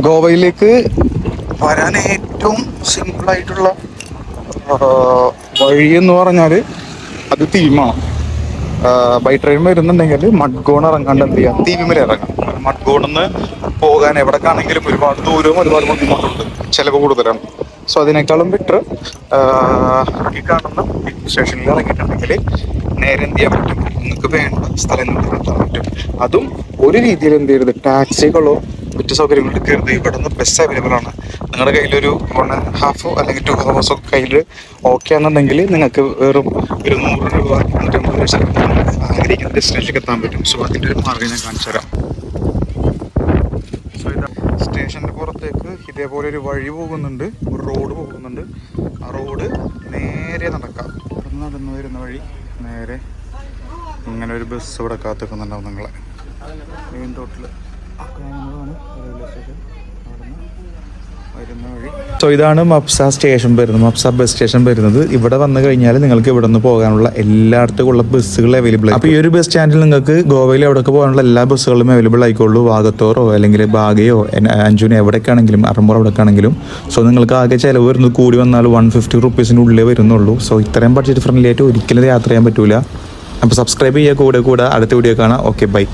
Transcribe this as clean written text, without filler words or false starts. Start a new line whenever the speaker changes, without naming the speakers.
ഗോവയിലേക്ക് വരാൻ ഏറ്റവും സിമ്പിളായിട്ടുള്ള വഴി എന്ന് പറഞ്ഞാൽ അത് തീമാണ്. ബൈ ട്രെയിൻ വരുന്നുണ്ടെങ്കിൽ മഡ്ഗോൺ ഇറങ്ങാണ്ട് എന്ത് ചെയ്യാം, തീവിമല ഇറങ്ങാം. മഡ്ഗോണിന്ന് പോകാൻ എവിടേക്കാണെങ്കിലും ഒരുപാട് ദൂരവും ഒരുപാട് ബുദ്ധിമുട്ടുണ്ട്, ചിലവ് കൂടുതലാണ്. സോ അതിനേക്കാളും ബെറ്റർ ഈ കാണുന്ന സ്റ്റേഷനിൽ ഇറങ്ങിയിട്ടുണ്ടെങ്കിൽ നേരെ എന്ത് ചെയ്യാൻ പറ്റും, നിങ്ങൾക്ക് വേണ്ട സ്ഥലങ്ങളിൽ എത്താൻ പറ്റും. അതും ഒരു രീതിയിൽ എന്ത് ചെയ്യരുത്, ടാക്സികളോ മറ്റു സൗകര്യങ്ങൾ എടുക്കരുത്. ഇവിടെ നിന്ന് ബസ് അവൈലബിൾ ആണ്. നിങ്ങളുടെ കയ്യിലൊരു 1.5 അല്ലെങ്കിൽ 2 hours ഒക്കെ കയ്യിൽ ഓക്കെ ആണെന്നുണ്ടെങ്കിൽ നിങ്ങൾക്ക് വെറും 200 രൂപ 150 രൂപ ആഗ്രഹിക്കുന്ന ഡെസ്റ്റിനേഷനിലേക്ക് എത്താൻ പറ്റും. സോ അതിൻ്റെ ഒരു മാർഗ്ഗം ഞാൻ കാണിച്ചു തരാം. സോ ഇതാ സ്റ്റേഷൻ്റെ പുറത്തേക്ക് ഇതേപോലെ ഒരു വഴി പോകുന്നുണ്ട്, ഒരു റോഡ് പോകുന്നുണ്ട്. ആ റോഡ് നേരെ നടക്കാം. ഇവിടെ നടന്നു വരുന്ന വഴി നേരെ ഇങ്ങനെ ഒരു ബസ് ഇവിടെ കാത്തിക്കുന്നുണ്ടാവും നിങ്ങളെ. മെയിൻ റോട്ടിൽ റെയിൽവേ സ്റ്റേഷൻ വരുന്ന വഴി. സോ ഇതാണ് മപ്സ സ്റ്റേഷൻ വരുന്നത്, മപ്സ ബസ് സ്റ്റേഷൻ വരുന്നത്. ഇവിടെ വന്നു കഴിഞ്ഞാൽ നിങ്ങൾക്ക് ഇവിടെ നിന്ന് പോകാനുള്ള എല്ലായിടത്തുള്ള ബസ്സുകൾ അവൈലബിൾ ആയി. അപ്പോൾ ഈ ഒരു ബസ് സ്റ്റാൻഡിൽ നിങ്ങൾക്ക് ഗോവയിൽ എവിടെയൊക്കെ പോകാനുള്ള എല്ലാ ബസ്സുകളും അവൈലബിൾ ആയിക്കോളൂ. വാഗത്തോറോ അല്ലെങ്കിൽ ബാഗയോ അഞ്ചുനോ എവിടേക്കാണെങ്കിലും അറമ്പൂർ എവിടേക്കാണെങ്കിലും. സോ നിങ്ങൾക്ക് ആകെ ചിലവ് വരുന്നത് കൂടി വന്നാൽ 150 റുപ്പീസിൻ്റെ ഉള്ളിലേ വരുന്നുള്ളൂ. സോ ഇത്രയും ബഡ്ജറ്റ് ഫ്രണ്ട്ലി ആയിട്ട് ഒരിക്കലും യാത്ര ചെയ്യാൻ പറ്റൂല. അപ്പോൾ സബ്സ്ക്രൈബ് ചെയ്യുക, കൂടെ അടുത്ത വീഡിയോ കാണാം. Okay, by.